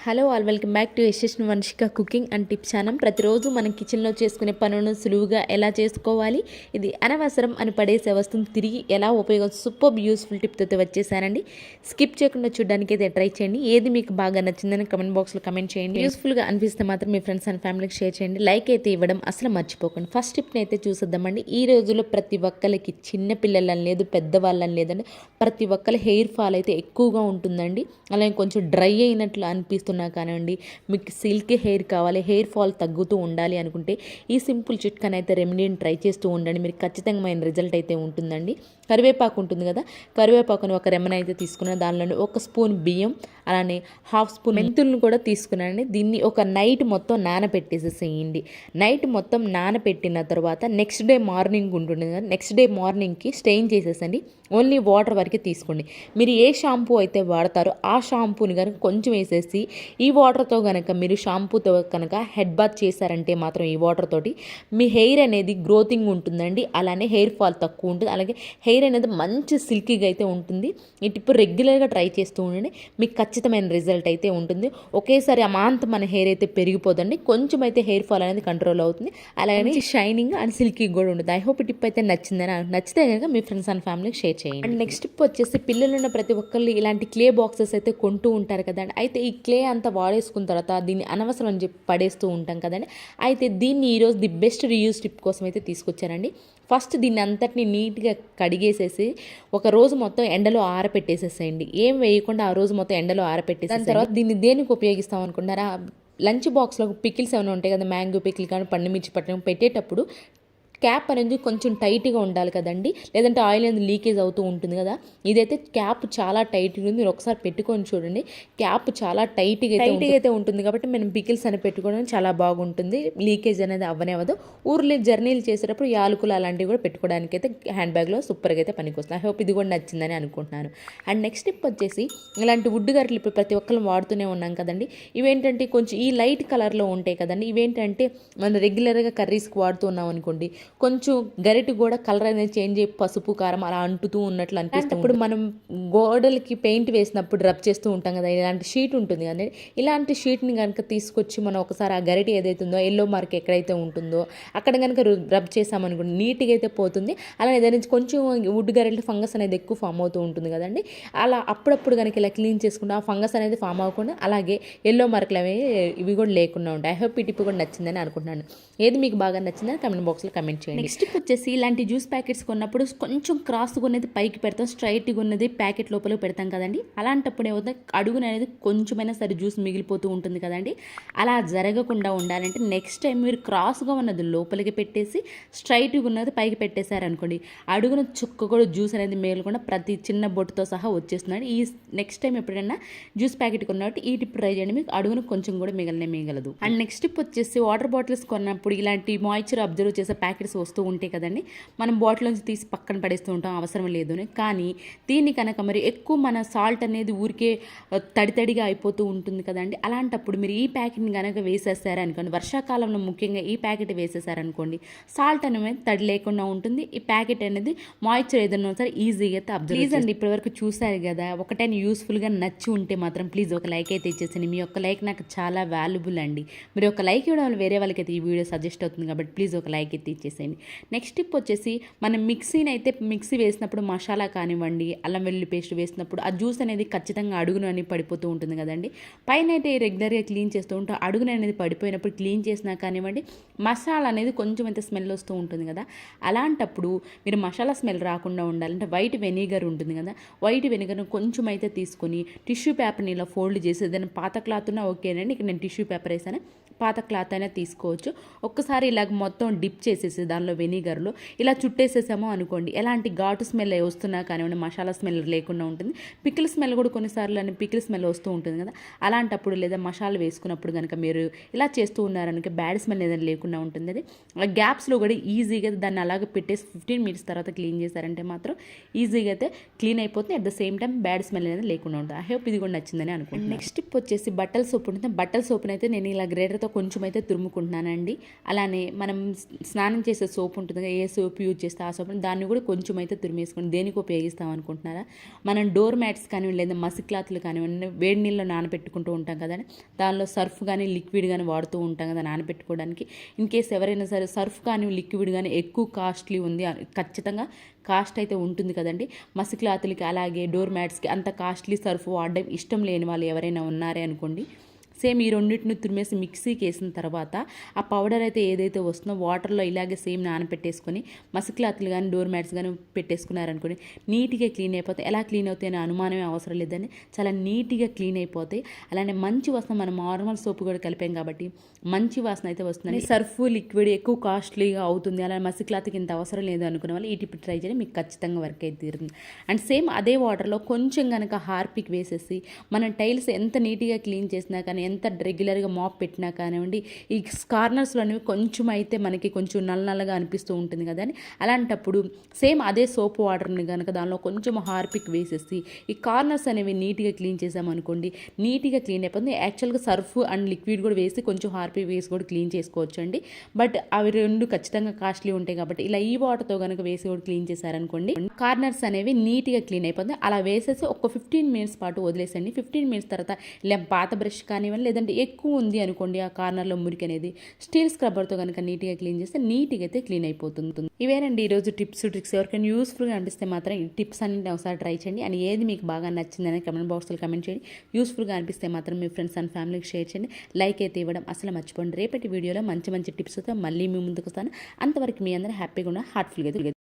Hello all welcome back to Yashas Vamshika cooking and tips channel. ప్రతిరోజు మనం కిచెన్లో చేసుకునే పనులను సులువుగా ఎలా చేసుకోవాలి, ఇది అనవసరం అని పడేసే వస్తువును తిరిగి ఎలా ఉపయోగించి సూపర్ యూస్ఫుల్ టిప్తో వచ్చేసానండి. స్కిప్ చేయకుండా చూడడానికి అయితే ట్రై చేయండి. ఏది మీకు బాగా నచ్చిందని కమెంట్ బాక్స్లో కమెంట్ చేయండి. యూస్ఫుల్గా అనిపిస్తే మాత్రం మీ ఫ్రెండ్స్ అండ్ ఫ్యామిలీకి షేర్ చేయండి. లైక్ అయితే ఇవ్వడం అసలు మర్చిపోకండి. ఫస్ట్ టిప్ని అయితే చూసేద్దామండి. ఈ రోజుల్లో ప్రతి ఒక్కరికి చిన్న పిల్లలని లేదు, పెద్దవాళ్ళని లేదండి, ప్రతి ఒక్కరి హెయిర్ ఫాల్ అయితే ఎక్కువగా ఉంటుందండి. అలాగే కొంచెం డ్రై అయినట్లు అనిపిస్తున్నా కానివ్వండి, మీకు సిల్కీ హెయిర్ కావాలి, హెయిర్ ఫాల్ తగ్గుతూ ఉండాలి అనుకుంటే ఈ సింపుల్ చిట్కాని అయితే రెమెడీని ట్రై చేస్తూ ఉండండి. మీరు ఖచ్చితంగా రిజల్ట్ అయితే ఉంటుందండి. కరివేపాకు ఉంటుంది కదా, కరివేపాకుని ఒక రెమ్మన అయితే తీసుకున్నాను. దానిలో 1 స్పూన్ బియ్యం, అలానే 1/2 స్పూన్ మెంతులను కూడా తీసుకున్నానండి. దీన్ని ఒక నైట్ మొత్తం నానబెట్టేసేసేయండి. నైట్ మొత్తం నానబెట్టిన తర్వాత నెక్స్ట్ డే మార్నింగ్ ఉంటుంది కదా, నెక్స్ట్ డే మార్నింగ్కి స్టెయిన్ చేసేసండి. ఓన్లీ వాటర్ వరకే తీసుకోండి. మీరు ఏ షాంపూ అయితే వాడతారో ఆ షాంపూని కనుక కొంచెం వేసేసి ఈ వాటర్తో కనుక మీరు షాంపూతో కనుక హెడ్ బాత్ చేశారంటే మాత్రం ఈ వాటర్ తోటి మీ హెయిర్ అనేది గ్రోతింగ్ ఉంటుందండి. అలానే హెయిర్ ఫాల్ తక్కువ ఉంటుంది. అలాగే హెయిర్ అనేది మంచి సిల్కీగా అయితే ఉంటుంది. ఈ టిప్ రెగ్యులర్గా ట్రై చేస్తూ ఉండండి, మీకు ఖచ్చితమైన రిజల్ట్ అయితే ఉంటుంది. ఒకేసారి అమాంతం మన హెయిర్ అయితే పెరిగిపోదండి, కొంచెం అయితే హెయిర్ ఫాల్ అనేది కంట్రోల్ అవుతుంది. అలాగే షైనింగ్ అండ్ సిల్కీ కూడా ఉంటుంది. ఐ హోప్ ఈ టిప్ అయితే నచ్చితే కనుక మీ ఫ్రెండ్స్ అండ్ ఫ్యామిలీకి షేర్ చేయండి. అండ్ నెక్స్ట్ టిప్ వచ్చేసి, పిల్లలున్న ప్రతి ఒక్కళ్ళు ఇలాంటి క్లే బాక్సెస్ అయితే కొంటూ ఉంటారు కదండి. అయితే ఈ క్లే అంతా వాడేసుకున్న తర్వాత దీన్ని అనవసరం అని చెప్పి పడేస్తూ ఉంటాం కదండి. అయితే దీన్ని ఈరోజు ది బెస్ట్ రీయూజ్ టిప్ కోసం అయితే తీసుకొచ్చానండి. ఫస్ట్ దీన్ని అంతటిని నీట్గా కడిగేసేసి ఒక రోజు మొత్తం ఎండలో ఆరపెట్టేసేసేయండి. ఏం వేయకుండా ఆ రోజు మొత్తం ఎండలో ఆరపెట్టేసి దాని తర్వాత దీన్ని దేనికి ఉపయోగిస్తాం అనుకుంటారా, లంచ్ బాక్స్లో పికిల్స్ ఏమైనా ఉంటాయి కదా, మ్యాంగో పికిల్ కానీ పండుమిర్చి పట్టడం పెట్టేటప్పుడు క్యాప్ అనేది కొంచెం టైట్గా ఉండాలి కదండి, లేదంటే ఆయిల్ అనేది లీకేజ్ అవుతూ ఉంటుంది కదా. ఇదైతే క్యాప్ చాలా టైట్గా ఉంది, మీరు ఒకసారి పెట్టుకొని చూడండి. క్యాప్ చాలా టైట్గా అయితే ఉంటుంది కాబట్టి మనం పికిల్స్ అని పెట్టుకోవడం చాలా బాగుంటుంది. లీకేజ్ అనేది అవ్వదు. ఊర్లో జర్నీలు చేసేటప్పుడు యాలకులు అలాంటివి కూడా పెట్టుకోవడానికి అయితే హ్యాండ్ బ్యాగ్లో సూపర్గా అయితే పనికొస్తుంది. ఐ హోప్ ఇది కూడా నచ్చిందని అనుకుంటున్నాను. అండ్ నెక్స్ట్ టిప్ వచ్చేసి, ఇలాంటి వుడ్ గరిటెలు ఇప్పుడు ప్రతి ఒక్కరు వాడుతూనే ఉన్నాం కదండి. ఇవేంటంటే కొంచెం ఈ లైట్ కలర్లో ఉంటాయి కదండి. ఇవేంటంటే మనం రెగ్యులర్గా కర్రీస్కి వాడుతున్నాం అనుకోండి, కొంచెం గరిటె కూడా కలర్ అనేది చేంజ్ అయ్యి పసుపు కారం అలా అంటుతూ ఉన్నట్లు అనిపిస్తుంది. ఇప్పుడు మనం గోడలకి పెయింట్ వేసినప్పుడు రబ్ చేస్తూ ఉంటాం కదా, ఇలాంటి షీట్ ఉంటుంది కదండి. ఇలాంటి షీట్ని కనుక తీసుకొచ్చి మనం ఒకసారి ఆ గరిటె ఏదైతే ఉందో ఎల్లో మార్క్ ఎక్కడైతే ఉంటుందో అక్కడ కనుక రబ్ చేసామనుకోండి, నీట్గా అయితే పోతుంది. అలానే దాని నుంచి కొంచెం వుడ్ గరిటె ఫంగస్ అనేది ఎక్కువ ఫామ్ అవుతూ ఉంటుంది కదండి. అలా అప్పుడప్పుడు కనుక ఇలా క్లీన్ చేసుకుంటే ఆ ఫంగస్ అనేది ఫామ్ అవ్వకుండా, అలాగే ఎల్లో మార్కులు అవి ఇవి కూడా లేకుండా ఉంటాయి. ఐ హోప్ ఈ టిప్ కూడా నచ్చిందని అనుకుంటున్నాను. ఏది మీకు బాగా నచ్చిందని కమెంట్ బాక్స్లో కమెంట్ చేయండి. నెక్స్ట్ వచ్చేసి, ఇలాంటి జ్యూస్ ప్యాకెట్స్ కొన్నప్పుడు కొంచెం క్రాస్గా ఉన్నది పైకి పెడతాం, స్ట్రైట్గా ఉన్నది ప్యాకెట్ లోపల పెడతాం కదండి. అలాంటప్పుడు ఏమవుతుంది, అడుగున అనేది కొంచెమైనా సరే జ్యూస్ మిగిలిపోతూ ఉంటుంది కదండి. అలా జరగకుండా ఉండాలంటే నెక్స్ట్ టైం మీరు క్రాస్గా ఉన్నది లోపలికి పెట్టేసి స్ట్రైట్గా ఉన్నది పైకి పెట్టేశారనుకోండి, అడుగున చుక్క కూడా జ్యూస్ అనేది మిగలకుండా ప్రతి చిన్న బొట్టుతో సహా వచ్చేస్తున్నాడు. ఈ నెక్స్ట్ టైం ఎప్పుడైనా జ్యూస్ ప్యాకెట్ కొన్నట్టు ఈ టిప్ ట్రై చేయండి, మీకు అడుగున కొంచెం కూడా మిగలదు. అండ్ నెక్స్ట్ టిప్ వచ్చేసి, వాటర్ బాటిల్స్ కొన్నప్పుడు ఇలాంటి మాయిశ్చర్ అబ్జర్వ్ చేసే ప్యాకెట్స్ వస్తూ ఉంటాయి కదండి. మనం బాటిల్ నుంచి తీసి పక్కన పడేస్తూ ఉంటాం అవసరం లేదు అని. కానీ దీన్ని కనుక మరి ఎక్కువ మన సాల్ట్ అనేది ఊరికే తడితడిగా అయిపోతూ ఉంటుంది కదండి. అలాంటప్పుడు మీరు ఈ ప్యాకెట్ని కనుక వేసేసారనుకోండి, వర్షాకాలంలో ముఖ్యంగా ఈ ప్యాకెట్ వేసేసారనుకోండి, సాల్ట్ అనేది తడి లేకుండా ఉంటుంది. ఈ ప్యాకెట్ అనేది మాయిశ్చర్ ఏదైనా సరే ఈజీగా అయితే అబ్జర్వ్ చేయండి. అండి ఇప్పటివరకు చూసారు కదా, ఒకటైనా యూస్ఫుల్గా నచ్చి ఉంటే మాత్రం ప్లీజ్ ఒక లైక్ అయితే ఇచ్చేసండి. మీ యొక్క లైక్ నాకు చాలా వాల్యుబుల్ అండి. మీరు ఒక లైక్ ఇవ్వడం వల్ల వేరే వాళ్ళకి అయితే ఈ వీడియో సజెస్ట్ అవుతుంది కాబట్టి ప్లీజ్ ఒక లైక్ అయితే ఇచ్చేసేయండి. నెక్స్ట్ టిప్ వచ్చేసి, మనం మిక్సీ వేసినప్పుడు మసాలా కానివ్వండి, అల్లం వెల్లుల్లి పేస్ట్ వేసినప్పుడు ఆ జ్యూస్ అనేది ఖచ్చితంగా అడుగున అని పడిపోతూ ఉంటుంది కదండి. పైన అయితే రెగ్యులర్గా క్లీన్ చేస్తూ ఉంటాం, అడుగున అనేది పడిపోయినప్పుడు క్లీన్ చేసినా కానివ్వండి, మసాలా అనేది కొంచెం అయితే స్మెల్ వస్తూ ఉంటుంది కదా. అలాంటప్పుడు మీరు మసాలా స్మెల్ రాకుండా ఉండాలంటే వైట్ వెనిగర్ ఉంటుంది కదా, వైట్ వెనిగర్ను కొంచెం అయితే తీసుకొని టిష్యూ పేపర్ని ఇలా ఫోల్డ్ చేసి, ఏదైనా పాత క్లాత్ ఉన్నా ఓకేనండి, ఇక్కడ నేను టిష్యూ పేపర్ వేసాను, పాత క్లాత్ అయినా తీసుకోవచ్చు. ఒక్కసారి ఇలాగ మొత్తం డిప్ చేసేసి దానిలో వెనిగర్లో ఇలా చుట్టేసేసామో అనుకోండి, ఎలాంటి ఘాటు స్మెల్ వస్తున్నా కానివ్వండి, మసాలా స్మెల్ లేకుండా ఉంటుంది. పికిల్ స్మెల్ కూడా కొన్నిసార్లు అని పికిల్ స్మెల్ వస్తూ ఉంటుంది కదా, అలాంటప్పుడు లేదా మసాలా వేసుకున్నప్పుడు కనుక మీరు ఇలా చేస్తూ ఉన్నారనుక బ్యాడ్ స్మెల్ ఏదైనా లేకుండా ఉంటుంది. అది ఆ గ్యాప్స్లో కూడా ఈజీగా దాన్ని అలాగే పెట్టేసి 15 మినిట్స్ తర్వాత క్లీన్ చేశారంటే మాత్రం ఈజీగా అయితే క్లీన్ అయిపోతుంది. At the same time bad smell అనేది లేకుండా ఉంటుంది. ఐ హోప్ ఇది కూడా నచ్చిందని అనుకుంటున్నాను. నెక్స్ట్ టిప్ వచ్చేసి, బట్టల సోప్ ఉంటుంది. బట్టల సోప్ని అయితే నేను ఇలా గ్రేటర్తో కొంచెం అయితే తురుముకుంటున్నానండి. అలానే మనం స్నానం చేసే చేసే సోప్ ఉంటుంది కదా, ఏ సోప్ యూజ్ చేస్తే ఆ సోప్ని దాన్ని కూడా కొంచెం అయితే తురిమేసుకొని దేనికి ఉపయోగిస్తాం అనుకుంటున్నారా? మనం డోర్ మ్యాట్స్ కానివ్వండి లేదా మసి క్లాత్లు కానివ్వండి వేడి నీళ్ళలో నానబెట్టుకుంటూ ఉంటాం కదండి, దానిలో సర్ఫ్ కానీ లిక్విడ్ కానీ వాడుతూ ఉంటాం కదా నానబెట్టుకోవడానికి. ఇన్ కేస్ ఎవరైనా సరే సర్ఫ్ కానీ లిక్విడ్ కానీ ఎక్కువ కాస్ట్లీ ఉంది, ఖచ్చితంగా కాస్ట్ అయితే ఉంటుంది కదండి. మసి క్లాతులకి అలాగే డోర్ మ్యాట్స్కి అంత కాస్ట్లీ సర్ఫ్ వాడడం ఇష్టం లేని వాళ్ళు ఎవరైనా ఉన్నారే అనుకోండి, సేమ్ ఈ రెండింటిని తురిమేసి మిక్సీకి వేసిన తర్వాత ఆ పౌడర్ అయితే ఏదైతే వస్తుందో వాటర్లో ఇలాగే సేమ్ నానపెట్టేసుకొని మసి క్లాత్లు కానీ డోర్ మ్యాట్స్ కానీ పెట్టేసుకున్నారనుకోండి, నీట్గా క్లీన్ అయిపోతాయి. ఎలా క్లీన్ అవుతాయి అనే అనుమానమే అవసరం లేదని చాలా నీట్గా క్లీన్ అయిపోతాయి. అలానే మంచి వాసన, మనం నార్మల్ సోప్ కూడా కలిపాం కాబట్టి మంచి వాసన అయితే వస్తుంది. సర్ఫ్ లిక్విడ్ ఎక్కువ కాస్ట్లీగా అవుతుంది, అలా మసి క్లాత్కి ఇంత అవసరం లేదు అనుకునే వాళ్ళు ఈ టిప్ ట్రై చేయండి, మీకు ఖచ్చితంగా వర్క్ అయితే తీరుతుంది. అండ్ సేమ్ అదే వాటర్లో కొంచెం కనుక హార్పిక్ వేసేసి మనం టైల్స్ ఎంత నీట్గా క్లీన్ చేసినా కానీ ఎంత రెగ్యులర్గా మాప్ పెట్టినా కానివ్వండి, ఈ కార్నర్స్లో అనేవి కొంచెం అయితే మనకి కొంచెం నల్లగా అనిపిస్తూ ఉంటుంది కదా అని, అలాంటప్పుడు సేమ్ అదే సోప్ వాటర్ని కనుక దానిలో కొంచెం హార్పిక్ వేసేసి ఈ కార్నర్స్ అనేవి నీట్గా క్లీన్ చేసామనుకోండి, నీట్గా క్లీన్ అయిపోతుంది. యాక్చువల్గా సర్ఫ్ అండ్ లిక్విడ్ కూడా వేసి కొంచెం హార్పిక్ వేసి కూడా క్లీన్ చేసుకోవచ్చు అండి, బట్ అవి రెండు ఖచ్చితంగా కాస్ట్లీ ఉంటాయి కాబట్టి ఇలా ఈ వాటర్తో కనుక వేసి కూడా క్లీన్ చేశారనుకోండి కార్నర్స్ అనేవి నీట్గా క్లీన్ అయిపోతుంది. అలా వేసేసి ఒక 15 మినిట్స్ పాటు వదిలేసండి. 15 మినిట్స్ తర్వాత ఇలా పాత బ్రష్ కానివ్వండి లేదంటే ఎక్కువ ఉంది అనుకోండి ఆ కార్నర్లో మురికి అనేది, స్టీల్ స్క్రబ్బర్తో కనుక నీట్గా క్లీన్ చేస్తే నీట్గా అయితే క్లీన్ అయిపోతుంది. ఇవేనండి ఈరోజు టిప్స్ ట్రిక్స్. ఎవరికైనా యూస్ఫుల్గా అనిపిస్తే మాత్రం ఈ టిప్స్ అన్నింటిని ఒకసారి ట్రై చేయండి. అండ్ ఏది మీకు బాగా నచ్చిందని కమెంట్ బాక్స్లో కమెంట్ చేయండి. యూస్ఫుల్గా అనిపిస్తే మాత్రం మీ ఫ్రెండ్స్ అండ్ ఫ్యామిలీకి షేర్ చేయండి. లైక్ అయితే ఇవ్వడం అసలు మర్చిపోండి. రేపటి వీడియోలో మంచి టిప్స్తో మళ్ళీ మీ ముందుకు వస్తాను. అంతవరకు మీ అందరూ హ్యాపీగా ఉన్న హార్ట్ఫుల్గా